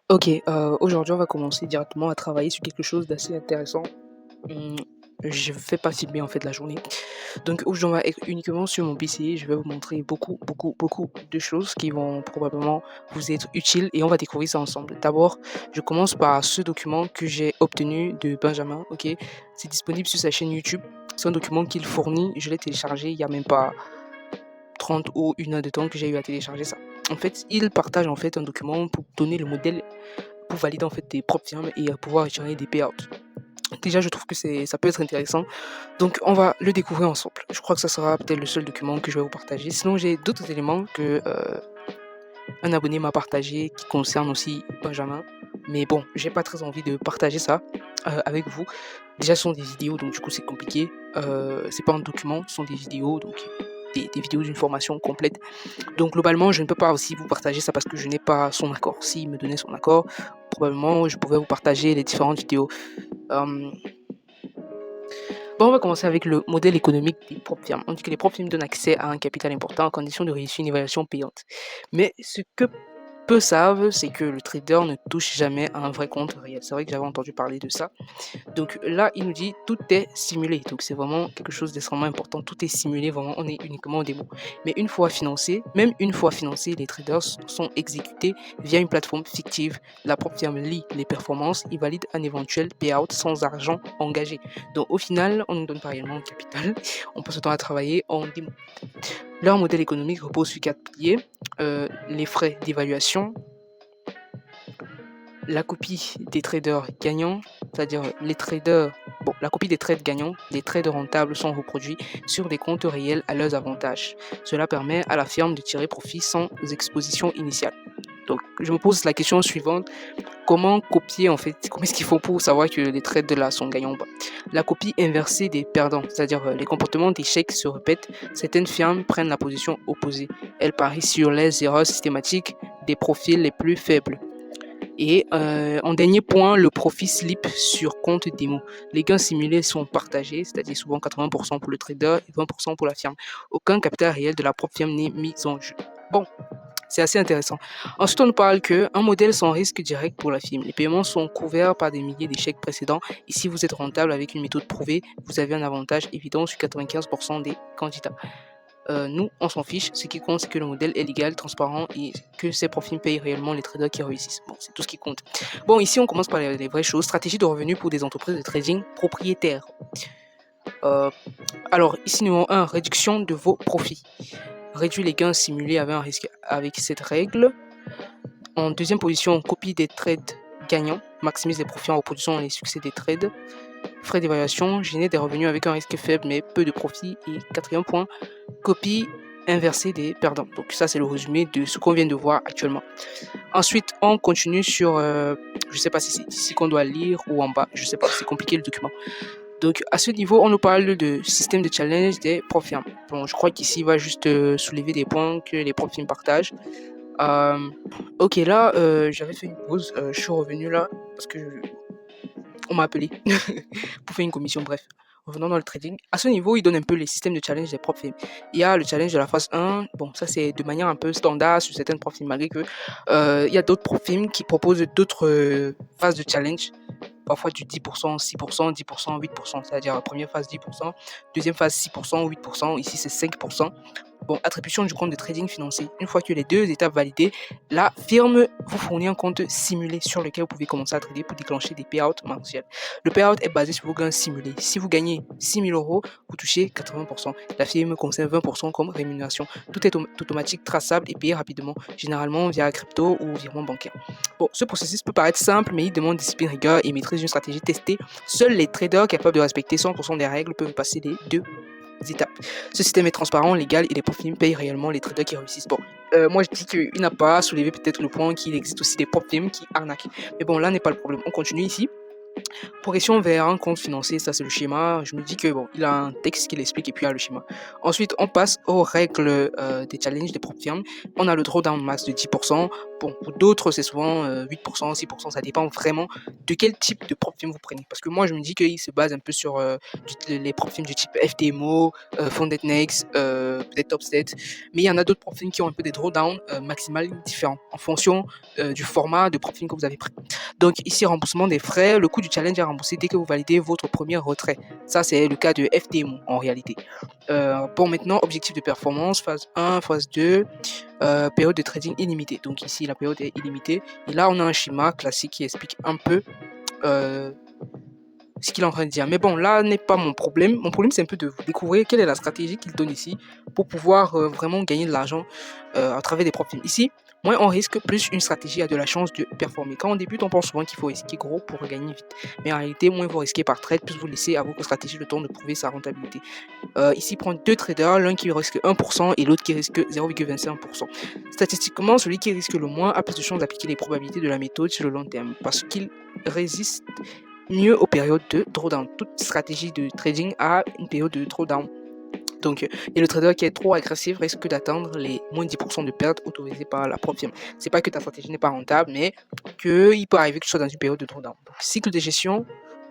Ok, aujourd'hui on va commencer directement à travailler sur quelque chose d'assez intéressant. Hum, je fais pas filmer en fait la journée. Donc aujourd'hui on va être uniquement sur mon PC. Je vais vous montrer beaucoup de choses qui vont probablement vous être utiles et on va découvrir ça ensemble. D'abord, je commence par ce document que j'ai obtenu de Benjamin. Ok, c'est disponible sur sa chaîne YouTube. C'est un document qu'il fournit. Je l'ai téléchargé il y a même pas 30 ou 1 heure de temps que j'ai eu à télécharger ça. En fait, il partage en fait un document pour donner le modèle pour valider en fait tes propres firmes et pouvoir générer des payouts. Déjà, je trouve que ça peut être intéressant. Donc, on va le découvrir ensemble. Je crois que ça sera peut-être le seul document que je vais vous partager. Sinon, j'ai d'autres éléments que un abonné m'a partagé qui concernent aussi Benjamin. Mais bon, j'ai pas très envie de partager ça avec vous. Déjà, ce sont des vidéos, donc du coup, c'est compliqué. C'est pas un document, ce sont des vidéos, donc des vidéos d'une formation complète. Donc globalement, je ne peux pas aussi vous partager ça parce que je n'ai pas son accord. S'il me donnait son accord, probablement je pouvais vous partager les différentes vidéos. Euh, Bon, on va commencer avec le modèle économique des propres firmes. On dit que les propres firmes donnent accès à un capital important en condition de réussir une évaluation payante. Mais ce que peu savent, c'est que le trader ne touche jamais à un vrai compte réel. C'est vrai que j'avais entendu parler de ça. Donc là, il nous dit tout est simulé. Donc c'est vraiment quelque chose d'extrêmement important. Tout est simulé, vraiment, on est uniquement en démo. Mais une fois financé, même une fois financé, les traders sont exécutés via une plateforme fictive. La propre firme lit les performances et valide un éventuel payout sans argent engagé. Donc au final, on ne donne pas réellement le capital. On passe le temps à travailler en démo. Leur modèle économique repose sur 4 piliers. Les frais d'évaluation, la copie des traders gagnants, c'est-à-dire les traders, bon, la copie des trades gagnants, les trades rentables sont reproduits sur des comptes réels à leurs avantages. Cela permet à la firme de tirer profit sans exposition initiale. Donc, je me pose la question suivante, comment copier en fait, comment est-ce qu'il faut pour savoir que les trades de là sont gagnants ou pas? La copie inversée des perdants, c'est-à-dire les comportements d'échec se répètent, certaines firmes prennent la position opposée. Elles parient sur les erreurs systématiques des profils les plus faibles. Et en dernier point, le profit slip sur compte démo. Les gains simulés sont partagés, c'est-à-dire souvent 80% pour le trader et 20% pour la firme. Aucun capital réel de la propre firme n'est mis en jeu. Bon, c'est assez intéressant. Ensuite, on nous parle qu'un modèle sans risque direct pour la firme. Les paiements sont couverts par des milliers d'échecs précédents. Et si vous êtes rentable avec une méthode prouvée, vous avez un avantage évident sur 95% des candidats. Nous, on s'en fiche. Ce qui compte, c'est que le modèle est légal, transparent et que ces profits payent réellement les traders qui réussissent. Bon, c'est tout ce qui compte. Bon, ici, on commence par les vraies choses. Stratégie de revenus pour des entreprises de trading propriétaires. Euh, alors, ici, numéro 1, réduction de vos profits. Réduire les gains simulés avec un risque avec cette règle. En deuxième position, copie des trades gagnants. Maximise les profits en reproduisant les succès des trades. Frais d'évaluation, générer des revenus avec un risque faible mais peu de profit. Et quatrième point, copie inversée des perdants. Donc ça, c'est le résumé de ce qu'on vient de voir actuellement. Ensuite, on continue sur, je ne sais pas si c'est ici qu'on doit lire ou en bas, je ne sais pas, c'est compliqué le document. Donc à ce niveau, on nous parle de système de challenge des profs firmes. Bon, je crois qu'ici, il va juste soulever des points que les profs firmes partagent. Euh, ok, là, j'avais fait une pause, je suis revenu là parce que on m'a appelé pour faire une commission, bref. Revenons dans le trading. À ce niveau, il donne un peu les systèmes de challenge des propres films. Il y a le challenge de la phase 1. Bon, ça c'est de manière un peu standard sur certaines propres films, malgré que il y a d'autres propres films qui proposent d'autres phases de challenge. Parfois du 10%, 6%, 10%, 8%. C'est-à-dire la première phase 10%, deuxième phase 6%, 8%. Ici c'est 5%. Bon, attribution du compte de trading financier. Une fois que les deux étapes validées, la firme vous fournit un compte simulé sur lequel vous pouvez commencer à trader pour déclencher des payouts mensuels. Le payout est basé sur vos gains simulés. Si vous gagnez 6 000 euros, vous touchez 80%. La firme conserve 20% comme rémunération. Tout est automatique, traçable et payé rapidement, généralement via crypto ou virement bancaire. Bon, ce processus peut paraître simple, mais il demande discipline, rigueur et maîtrise d'une stratégie testée. Seuls les traders capables de respecter 100% des règles peuvent passer les deux étapes. Ce système est transparent, légal et les profits payent réellement les traders qui réussissent. Bon, moi je dis qu'il n'a pas soulevé peut-être le point qu'il existe aussi des profs qui arnaquent. Mais bon, là n'est pas le problème. On continue ici. Progression vers un compte financier, ça c'est le schéma. Je me dis que bon, il a un texte qui l'explique et puis il y a le schéma. Ensuite, on passe aux règles des challenges des propres firmes. On a le drawdown max de 10%. Bon, pour d'autres, c'est souvent 8%, 6%. Ça dépend vraiment de quel type de propre firme vous prenez. Parce que moi, je me dis qu'il se base un peu sur les propres firmes du type FTMO, Founded Next, peut-être Topset. Mais il y en a d'autres propres firmes qui ont un peu des drawdowns maximales différents en fonction du format de propre firme que vous avez pris. Donc ici, remboursement des frais, le coût du challenge est remboursé dès que vous validez votre premier retrait. Ça, c'est le cas de FTMO en réalité. Bon, maintenant, objectif de performance, phase 1, phase 2, période de trading illimitée. Donc ici, la période est illimitée. Et là, on a un schéma classique qui explique un peu ce qu'il est en train de dire. Mais bon, là n'est pas mon problème. Mon problème, c'est un peu de découvrir quelle est la stratégie qu'il donne ici pour pouvoir vraiment gagner de l'argent à travers des profils. Ici, moins on risque, plus une stratégie a de la chance de performer. Quand on débute, on pense souvent qu'il faut risquer gros pour gagner vite. Mais en réalité, moins vous risquez par trade, plus vous laissez à votre stratégie le temps de prouver sa rentabilité. Ici, prendre deux traders, l'un qui risque 1% et l'autre qui risque 0,25%. Statistiquement, celui qui risque le moins a plus de chances d'appliquer les probabilités de la méthode sur le long terme parce qu'il résiste mieux aux périodes de drawdown. Toute stratégie de trading a une période de drawdown. Donc, et le trader qui est trop agressif risque d'atteindre les moins 10% de pertes autorisées par la propre firme. C'est pas que ta stratégie n'est pas rentable, mais qu'il peut arriver que tu sois dans une période de drawdown. Donc, cycle de gestion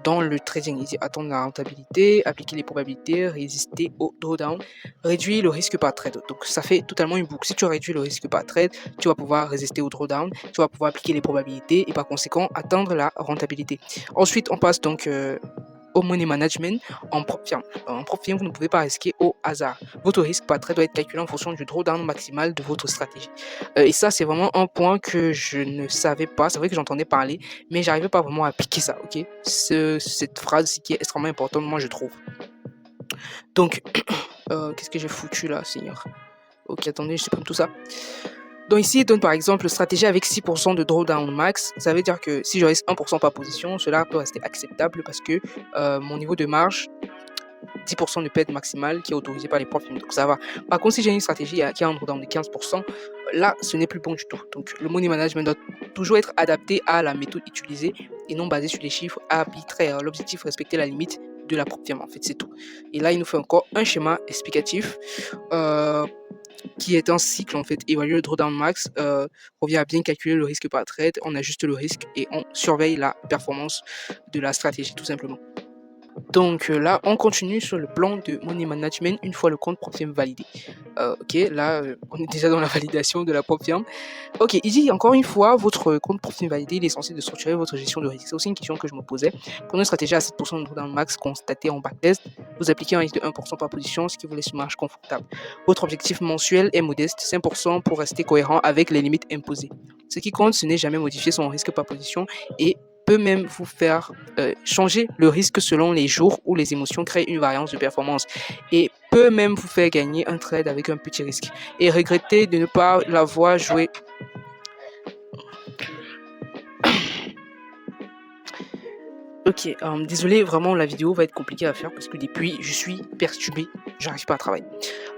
dans le trading, il dit attendre la rentabilité, appliquer les probabilités, résister au drawdown, réduire le risque par trade. Donc, ça fait totalement une boucle. Si tu réduis le risque par trade, tu vas pouvoir résister au drawdown, tu vas pouvoir appliquer les probabilités et par conséquent atteindre la rentabilité. Ensuite, on passe donc au money management en propre firme. En propre firme, vous ne pouvez pas risquer au hasard. Votre risque par trade doit être calculé en fonction du drawdown maximal de votre stratégie. Et ça, c'est vraiment un point que je ne savais pas. C'est vrai que j'entendais parler, mais j'arrivais pas vraiment à appliquer ça. Ok, cette phrase qui est extrêmement importante, moi je trouve. Donc, qu'est-ce que j'ai foutu là, Seigneur? Ok, attendez, je supprime tout ça. Donc ici, il donne par exemple stratégie avec 6% de drawdown max. Ça veut dire que si je reste 1% par position, cela peut rester acceptable parce que mon niveau de marge, 10% de perte maximale qui est autorisé par les profs. Donc ça va. Par contre, si j'ai une stratégie qui a un drawdown de 15%, là, ce n'est plus bon du tout. Donc le money management doit toujours être adapté à la méthode utilisée et non basé sur les chiffres arbitraires. L'objectif, respecter la limite de la propre firme. En fait, c'est tout. Et là, il nous fait encore un schéma explicatif. Qui est un cycle en fait, évaluer le drawdown max, revient à bien calculer le risque par trade, on ajuste le risque et on surveille la performance de la stratégie tout simplement. Donc là, on continue sur le plan de money management une fois le compte propre firme validé. Ok, là, on est déjà dans la validation de la propre firme. Ok, il dit encore une fois, votre compte propre firme validé, il est censé de structurer votre gestion de risque. C'est aussi une question que je me posais. Pour une stratégie à 7% de drawdown max constaté en backtest, vous appliquez un risque de 1% par position, ce qui vous laisse une marge confortable. Votre objectif mensuel est modeste, 5% pour rester cohérent avec les limites imposées. Ce qui compte, ce n'est jamais modifier son risque par position et peut même vous faire changer le risque selon les jours où les émotions créent une variance de performance et peut même vous faire gagner un trade avec un petit risque et regretter de ne pas l'avoir joué. Ok, désolé, vraiment la vidéo va être compliquée à faire parce que depuis je suis perturbé, j'arrive pas à travailler.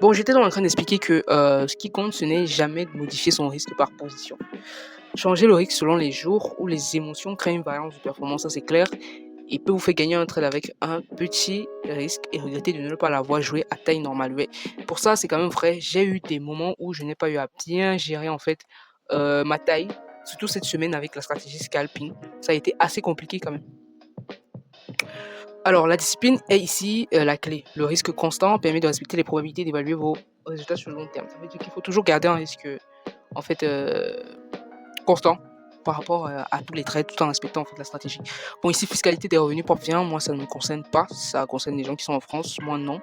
Bon, j'étais en train d'expliquer que ce qui compte, ce n'est jamais de modifier son risque par position. Changer le risque selon les jours où les émotions créent une variance de performance, ça c'est clair, et peut vous faire gagner un trade avec un petit risque et regretter de ne pas l'avoir joué à taille normale. Ouais. Pour ça, c'est quand même vrai, j'ai eu des moments où je n'ai pas eu à bien gérer en fait ma taille, surtout cette semaine avec la stratégie scalping. Ça a été assez compliqué quand même. Alors, la discipline est ici la clé. Le risque constant permet de respecter les probabilités d'évaluer vos résultats sur le long terme. Ça veut dire qu'il faut toujours garder un risque en fait constant par rapport à tous les trades tout en respectant en fait la stratégie. Bon, ici fiscalité des revenus propres firmes, moi ça ne me concerne pas, ça concerne les gens qui sont en France, moi non.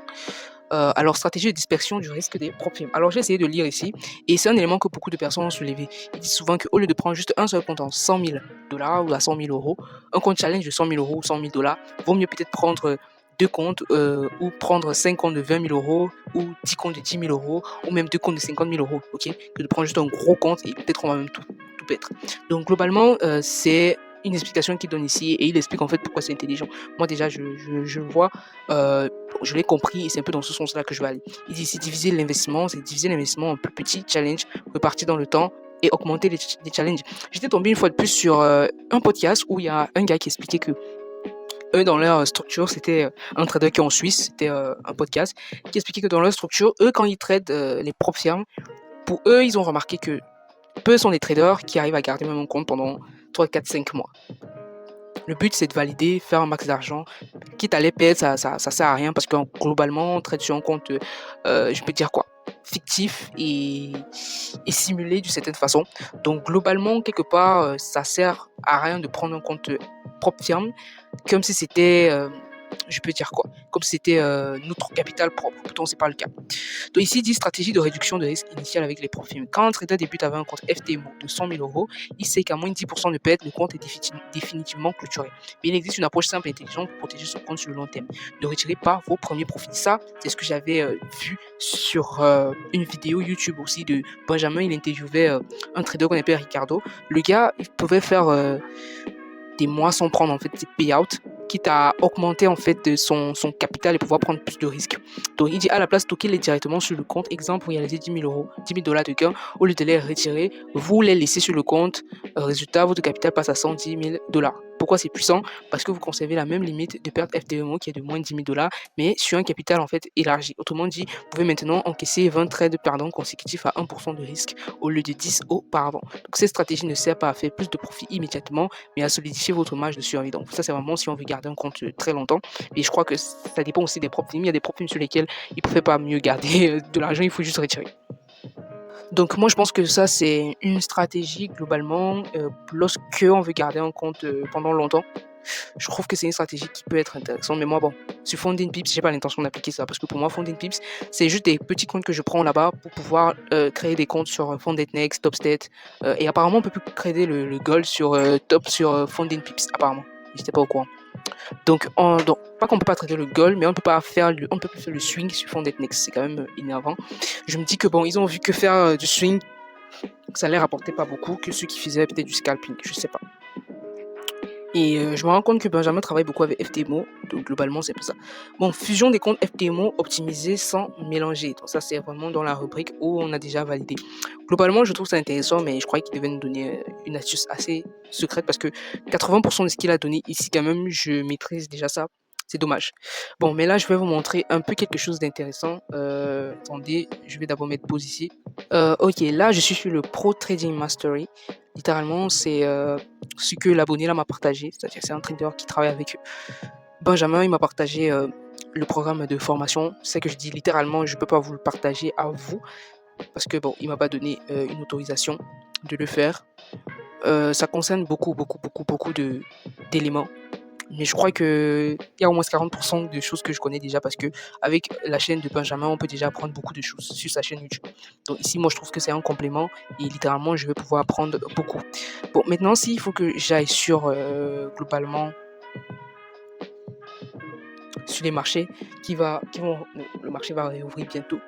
Alors stratégie de dispersion du risque des propres firmes. Alors j'ai essayé de lire ici et c'est un élément que beaucoup de personnes ont soulevé. Ils disent souvent qu'au lieu de prendre juste un seul compte en 100 000 $ ou à 100 000 €, un compte challenge de 100 000 € ou 100 000 $, vaut mieux peut-être prendre deux comptes ou prendre 5 comptes de 20 000 € ou 10 comptes de 10 000 € ou même deux comptes de 50 000 €, ok, que de prendre juste un gros compte et peut-être on va même tout perdre. Donc globalement, c'est une explication qu'il donne ici et il explique en fait pourquoi c'est intelligent. Moi déjà je le vois, je l'ai compris et c'est un peu dans ce sens-là que je vais aller. Il dit c'est diviser l'investissement en plus petits challenges repartis dans le temps et augmenter les challenges. J'étais tombé une fois de plus sur un podcast où il y a un gars qui expliquait que eux, dans leur structure, c'était un trader qui est en Suisse, c'était un podcast, qui expliquait que dans leur structure, eux, quand ils traitent les propres firmes, pour eux, ils ont remarqué que peu sont les traders qui arrivent à garder même un compte pendant 3, 4, 5 mois. Le but, c'est de valider, faire un max d'argent. Quitte à les perdre, ça sert à rien parce que globalement, on traite sur un compte, je peux dire quoi, fictif et simulé d'une certaine façon. Donc, globalement, quelque part, ça sert à rien de prendre un compte propre firme comme si c'était, je peux dire quoi, comme si c'était notre capital propre. Pourtant, c'est pas le cas. Donc ici, il dit stratégie de réduction de risque initial avec les profits. Quand un trader débute avec un compte FTMO de 100 000 euros, il sait qu'à moins de 10% de perte, le compte est définitivement clôturé. Mais il existe une approche simple et intelligente pour protéger son compte sur le long terme. Ne retirez pas vos premiers profits. Ça, c'est ce que j'avais vu sur une vidéo YouTube aussi de Benjamin. Il interviewait un trader qu'on appelle Ricardo. Le gars, il pouvait faire des mois sans prendre en fait ses payouts, quitte à augmenter en fait de son capital et pouvoir prendre plus de risques. Donc il dit à la place stocker-les directement sur le compte. Exemple, vous réalisez 10 000 euros, 10 000 dollars de gain, au lieu de les retirer, vous les laissez sur le compte. Résultat, votre capital passe à 110 000 dollars. Pourquoi c'est puissant? Parce que vous conservez la même limite de perte FTMO qui est de moins de 10 000 dollars, mais sur un capital en fait élargi. Autrement dit, vous pouvez maintenant encaisser 20 trades perdants consécutifs à 1% de risque au lieu de 10 auparavant. Donc cette stratégie ne sert pas à faire plus de profit immédiatement, mais à solidifier votre marge de survie. Donc ça, c'est vraiment si on veut garder un compte très longtemps. Et je crois que ça dépend aussi des propres films. Il y a des propres films sur lesquels il ne pouvait pas mieux garder de l'argent, il faut juste retirer. Donc moi, je pense que ça, c'est une stratégie globalement lorsque on veut garder un compte pendant longtemps. Je trouve que c'est une stratégie qui peut être intéressante. Mais moi, bon, sur Funding Pips, j'ai pas l'intention d'appliquer ça parce que pour moi, Funding Pips, c'est juste des petits comptes que je prends là-bas pour pouvoir créer des comptes sur Funded Next, Topstate. Et apparemment, on peut plus créer le gold sur Funding Pips, apparemment. J'étais pas au courant. Donc, pas qu'on peut pas traiter le goal, mais on peut pas faire on peut plus faire le swing sur Funded Next. C'est quand même énervant. Je me dis que bon, ils ont vu que faire du swing, ça les rapportait pas beaucoup, que ceux qui faisaient peut-être du scalping, je sais pas. Et je me rends compte que Benjamin travaille beaucoup avec FTMO, donc globalement c'est pour ça. Bon, fusion des comptes FTMO optimisés sans mélanger. Donc ça c'est vraiment dans la rubrique où on a déjà validé. Globalement je trouve ça intéressant, mais je croyais qu'il devait nous donner une astuce assez secrète parce que 80% de ce qu'il a donné ici quand même, je maîtrise déjà ça. C'est dommage. Bon, mais là je vais vous montrer un peu quelque chose d'intéressant. Attendez, je vais d'abord mettre pause ici. Ok, là je suis sur le Pro Trading Mastery. Littéralement, c'est ce que l'abonné là m'a partagé. C'est-à-dire c'est un trader qui travaille avec Benjamin. Il m'a partagé le programme de formation. C'est que je dis littéralement, je ne peux pas vous le partager à vous parce que bon, il m'a pas donné une autorisation de le faire. Ça concerne beaucoup d'éléments. Mais je crois qu'il y a au moins 40% de choses que je connais déjà parce que avec la chaîne de Benjamin, on peut déjà apprendre beaucoup de choses sur sa chaîne YouTube. Donc ici, moi, je trouve que c'est un complément et littéralement, je vais pouvoir apprendre beaucoup. Bon, maintenant, s'il faut que j'aille sur globalement sur les marchés le marché va réouvrir bientôt.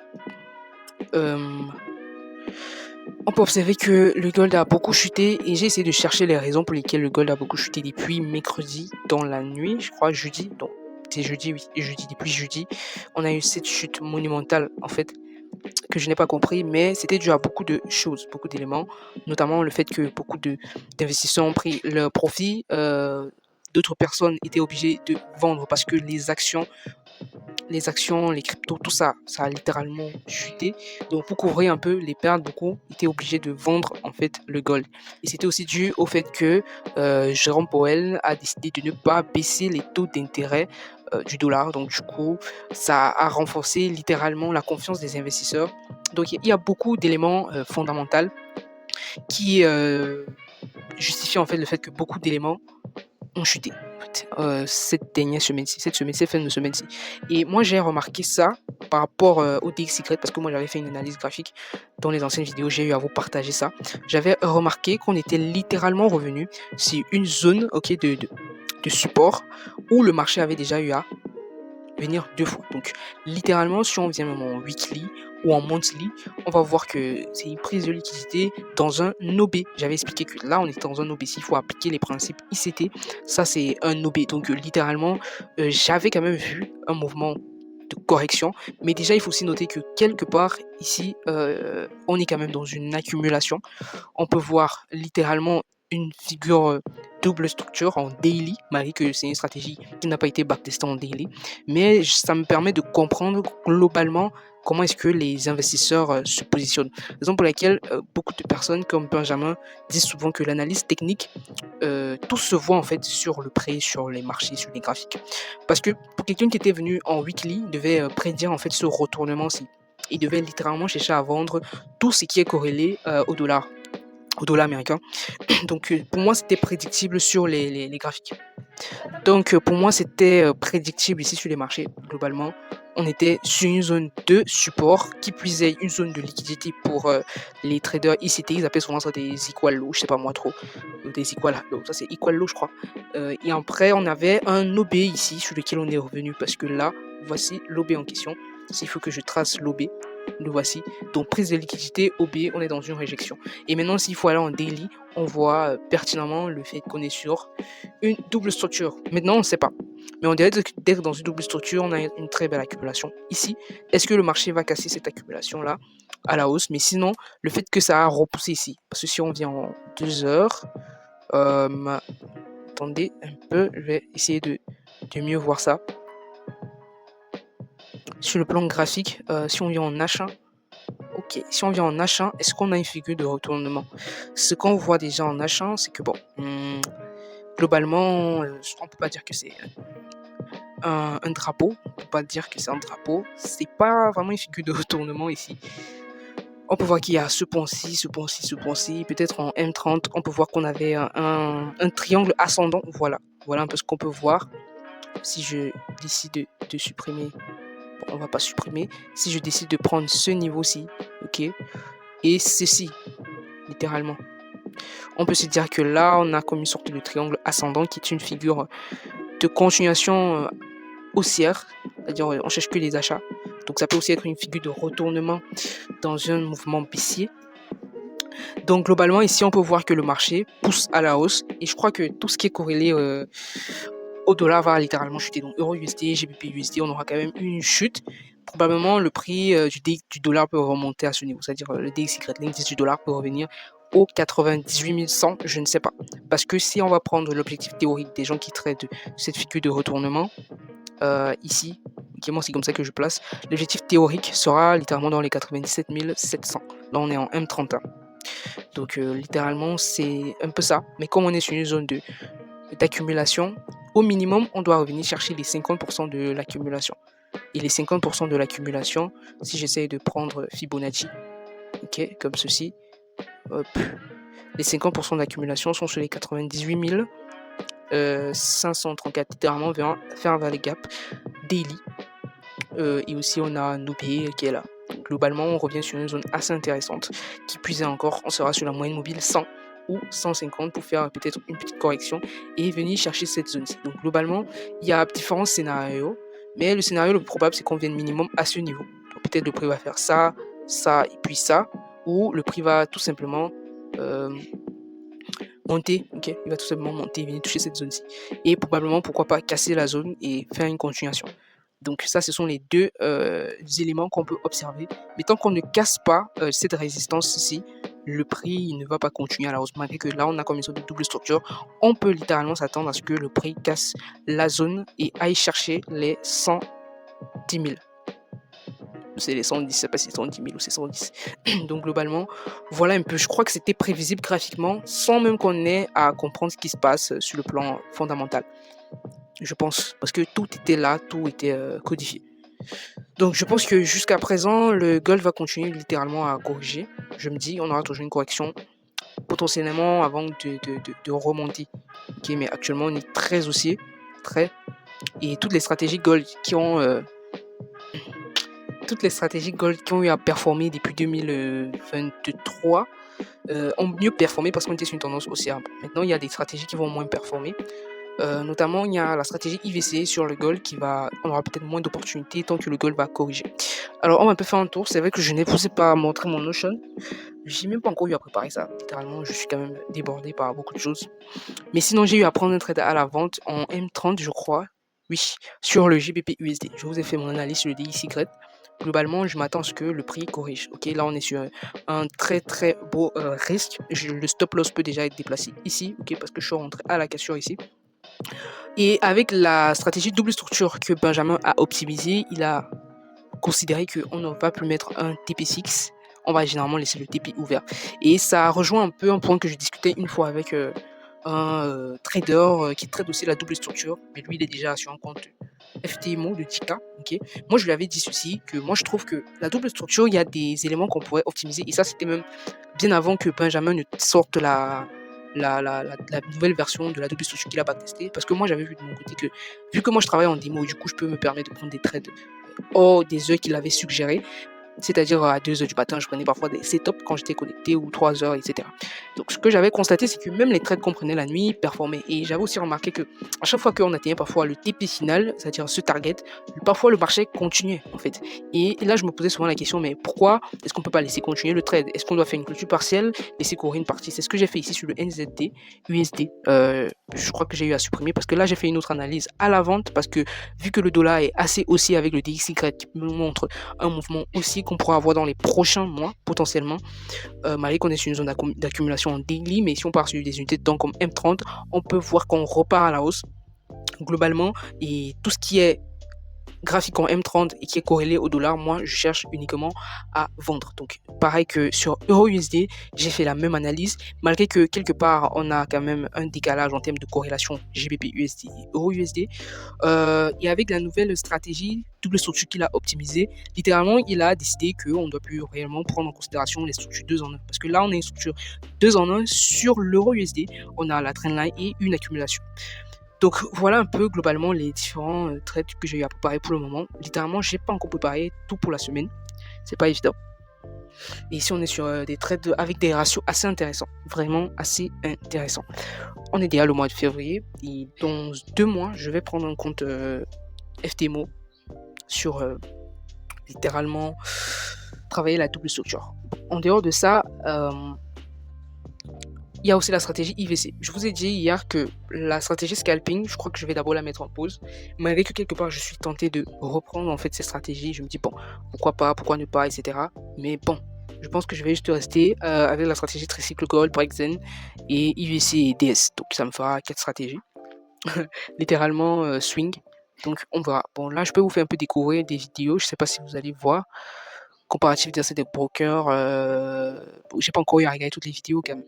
On peut observer que le gold a beaucoup chuté et j'ai essayé de chercher les raisons pour lesquelles le gold a beaucoup chuté depuis mercredi dans la nuit, je crois jeudi, donc c'est jeudi, oui, depuis jeudi, on a eu cette chute monumentale en fait que je n'ai pas compris, mais c'était dû à beaucoup de choses, beaucoup d'éléments, notamment le fait que beaucoup d'investisseurs ont pris leur profit, d'autres personnes étaient obligées de vendre parce que les actions, les cryptos, tout ça, ça a littéralement chuté. Donc pour couvrir un peu les pertes, beaucoup étaient obligés de vendre en fait le gold. Et c'était aussi dû au fait que Jérôme Powell a décidé de ne pas baisser les taux d'intérêt du dollar. Donc du coup, ça a renforcé littéralement la confiance des investisseurs. Donc il y a beaucoup d'éléments fondamentaux qui justifient en fait le fait que beaucoup d'éléments ont chuté cette dernière semaine-ci, cette fin de semaine-ci. Et moi, j'ai remarqué ça par rapport au DX Secret parce que moi, j'avais fait une analyse graphique dans les anciennes vidéos. J'ai eu à vous partager ça. J'avais remarqué qu'on était littéralement revenu sur une zone de support où le marché avait déjà eu à venir 2 fois. Donc, littéralement, si on vient même en weekly ou en monthly, on va voir que c'est une prise de liquidité dans un OB. J'avais expliqué que là, on était dans un OB. S'il faut appliquer les principes ICT, ça, c'est un OB. Donc, littéralement, j'avais quand même vu un mouvement de correction. Mais déjà, il faut aussi noter que quelque part, ici, on est quand même dans une accumulation. On peut voir littéralement une figure double structure en daily, malgré que c'est une stratégie qui n'a pas été backtestée en daily. Mais ça me permet de comprendre globalement comment est-ce que les investisseurs se positionnent. Raison pour laquelle beaucoup de personnes comme Benjamin disent souvent que l'analyse technique, tout se voit en fait sur le prix, sur les marchés, sur les graphiques. Parce que pour quelqu'un qui était venu en weekly, il devait prédire en fait ce retournement-ci. Il devait littéralement chercher à vendre tout ce qui est corrélé au dollar américain. Donc pour moi, c'était prédictible sur les graphiques. Donc pour moi, c'était prédictible ici sur les marchés. Globalement, on était sur une zone de support qui puisait une zone de liquidité pour les traders ICT. Ils appellent souvent ça des equal low, je sais pas moi trop. Des equal low, ça c'est equal low je crois. Et après, on avait un OB ici sur lequel on est revenu parce que là, voici l'OB en question. S'il faut que je trace l'OB, le voici. Donc prise de liquidité, OB, on est dans une réjection. Et maintenant, s'il faut aller en daily, on voit pertinemment le fait qu'on est sur une double structure. Maintenant, on ne sait pas. Mais on dirait d'être dans une double structure, on a une très belle accumulation. Ici, est-ce que le marché va casser cette accumulation-là à la hausse? Mais sinon, le fait que ça a repoussé ici, parce que si on vient en 2 heures, attendez un peu, je vais essayer de mieux voir ça. Sur le plan graphique, si on vient en H1, ok, si on vient en H1, est-ce qu'on a une figure de retournement? Ce qu'on voit déjà en H1, c'est que bon, globalement, on ne peut pas dire que c'est un drapeau, on peut pas dire que c'est un drapeau, c'est pas vraiment une figure de retournement ici. On peut voir qu'il y a ce pont-ci, ce pont-ci, ce pont-ci, peut-être en M30, on peut voir qu'on avait un triangle ascendant, voilà un peu ce qu'on peut voir. Si je décide de supprimer, bon, on va pas supprimer, si je décide de prendre ce niveau-ci, ok, et ceci, littéralement, on peut se dire que là, on a comme une sorte de triangle ascendant qui est une figure de continuation haussière, c'est-à-dire on cherche que les achats. Donc ça peut aussi être une figure de retournement dans un mouvement baissier. Donc globalement ici on peut voir que le marché pousse à la hausse et je crois que tout ce qui est corrélé au dollar va littéralement chuter. Donc euro USD, GBP USD, on aura quand même une chute. Probablement le prix du dollar peut remonter à ce niveau, c'est-à-dire le DXY, l'indice du dollar peut revenir au 98 100, je ne sais pas. Parce que si on va prendre l'objectif théorique des gens qui traitent cette figure de retournement, ici, moi c'est comme ça que je place, l'objectif théorique sera littéralement dans les 97 700. Là on est en M31. Donc littéralement c'est un peu ça. Mais comme on est sur une zone d'accumulation, au minimum on doit revenir chercher les 50% de l'accumulation. Et les 50% de l'accumulation, si j'essaye de prendre Fibonacci, ok, comme ceci, hop, les 50% d'accumulation sont sur les 98 534, littéralement faire un valley gap daily. Et aussi on a Nobé qui est là. Donc, globalement on revient sur une zone assez intéressante. Qui plus est encore, on sera sur la moyenne mobile 100 ou 150 pour faire peut-être une petite correction et venir chercher cette zone-ci. Donc globalement il y a différents scénarios, mais le scénario le plus probable c'est qu'on vienne minimum à ce niveau. Donc peut-être le prix va faire ça, ça et puis ça, ou le prix va tout simplement monter, ok, il va tout simplement monter, venir toucher cette zone-ci. Et probablement, pourquoi pas, casser la zone et faire une continuation. Donc ça, ce sont les deux éléments qu'on peut observer. Mais tant qu'on ne casse pas cette résistance-ci, le prix ne va pas continuer à la hausse. Malgré que là, on a comme une sorte de double structure, on peut littéralement s'attendre à ce que le prix casse la zone et aille chercher les 110 000. C'est les 110, je ne sais pas si c'est 110 000 ou c'est 110. Donc globalement, voilà un peu. Je crois que c'était prévisible graphiquement sans même qu'on ait à comprendre ce qui se passe sur le plan fondamental. Je pense, parce que tout était là, tout était codifié. Donc je pense que jusqu'à présent, le gold va continuer littéralement à corriger. Je me dis, on aura toujours une correction potentiellement avant de remonter. Ok, mais actuellement, on est très haussier, très. Et toutes les stratégies gold qui ont eu à performer depuis 2023 ont mieux performé parce qu'on était sur une tendance haussière. Maintenant, il y a des stratégies qui vont moins performer. Notamment, il y a la stratégie IVC sur le gold on aura peut-être moins d'opportunités tant que le gold va corriger. Alors, on va un peu faire un tour. C'est vrai que je ne vous ai pas montré mon Notion. J'ai même pas encore eu à préparer ça. Littéralement, je suis quand même débordé par beaucoup de choses. Mais sinon, j'ai eu à prendre un trade à la vente en M30, je crois. Oui, sur le GBP USD. Je vous ai fait mon analyse sur le DXY. globalement, je m'attends à ce que le prix corrige. Ok, là, on est sur un très très beau risque. Le stop loss peut déjà être déplacé ici, ok, parce que je suis rentré à la cassure ici. Et avec la stratégie double structure que Benjamin a optimisée, il a considéré qu'on ne va pas plus mettre un TP6. On va généralement laisser le TP ouvert. Et ça rejoint un peu un point que je discutais une fois avec un trader qui trade aussi la double structure. Mais lui, il est déjà sur un compte FTMO de 10K. Okay. Moi, je lui avais dit ceci, que moi, je trouve que la double structure, il y a des éléments qu'on pourrait optimiser. Et ça, c'était même bien avant que Benjamin ne sorte la nouvelle version de la double structure qu'il a pas testée. Parce que moi, j'avais vu de mon côté que, vu que moi, je travaille en démo, du coup, je peux me permettre de prendre des trades hors des heures qu'il avait suggérées. C'est-à-dire à 2 heures du matin, je prenais parfois des setups quand j'étais connecté ou 3 heures, etc. Donc ce que j'avais constaté, c'est que même les trades qu'on prenait la nuit performaient. Et j'avais aussi remarqué que à chaque fois qu'on atteignait parfois le TP final, c'est-à-dire ce target, parfois le marché continuait en fait. Et là, je me posais souvent la question, mais pourquoi est-ce qu'on peut pas laisser continuer le trade? Est-ce qu'on doit faire une clôture partielle, laisser courir une partie? C'est ce que j'ai fait ici sur le NZD, USD. Je crois que j'ai eu à supprimer parce que là, j'ai fait une autre analyse à la vente parce que vu que le dollar est assez haussier avec le DXY qui me montre un mouvement aussi qu'on pourra avoir dans les prochains mois potentiellement, malgré qu'on est sur une zone d'accumulation en daily, mais si on part sur des unités de temps comme M30, on peut voir qu'on repart à la hausse globalement. Et tout ce qui est graphique en M30 et qui est corrélé au dollar, moi je cherche uniquement à vendre. Donc pareil que sur EURUSD, j'ai fait la même analyse, malgré que quelque part on a quand même un décalage en termes de corrélation GBP USD et EURUSD. Et avec la nouvelle stratégie double structure qu'il a optimisée, littéralement il a décidé qu'on ne doit plus réellement prendre en considération les structures 2 en 1. Parce que là on a une structure 2 en 1 sur l'euro USD, on a la trendline et une accumulation. Donc voilà un peu globalement les différents trades que j'ai eu à préparer pour le moment. Littéralement, j'ai pas encore préparé tout pour la semaine. C'est pas évident. Et ici, on est sur des trades avec des ratios assez intéressants. Vraiment assez intéressants. On est déjà le mois de février. Et dans 2 mois, je vais prendre un compte FTMO sur littéralement travailler la double structure. En dehors de ça, il y a aussi la stratégie IVC. Je vous ai dit hier que la stratégie scalping, je crois que je vais d'abord la mettre en pause. Malgré que quelque part, je suis tenté de reprendre en fait ces stratégies. Je me dis, bon, pourquoi pas, pourquoi ne pas, etc. Mais bon, je pense que je vais juste rester avec la stratégie Tricycle Gold, Breakzen et IVC et DS. Donc ça me fera 4 stratégies. Littéralement swing. Donc on verra. Bon, là, je peux vous faire un peu découvrir des vidéos. Je sais pas si vous allez voir. Comparatif des brokers. J'ai pas encore eu à regarder toutes les vidéos quand même.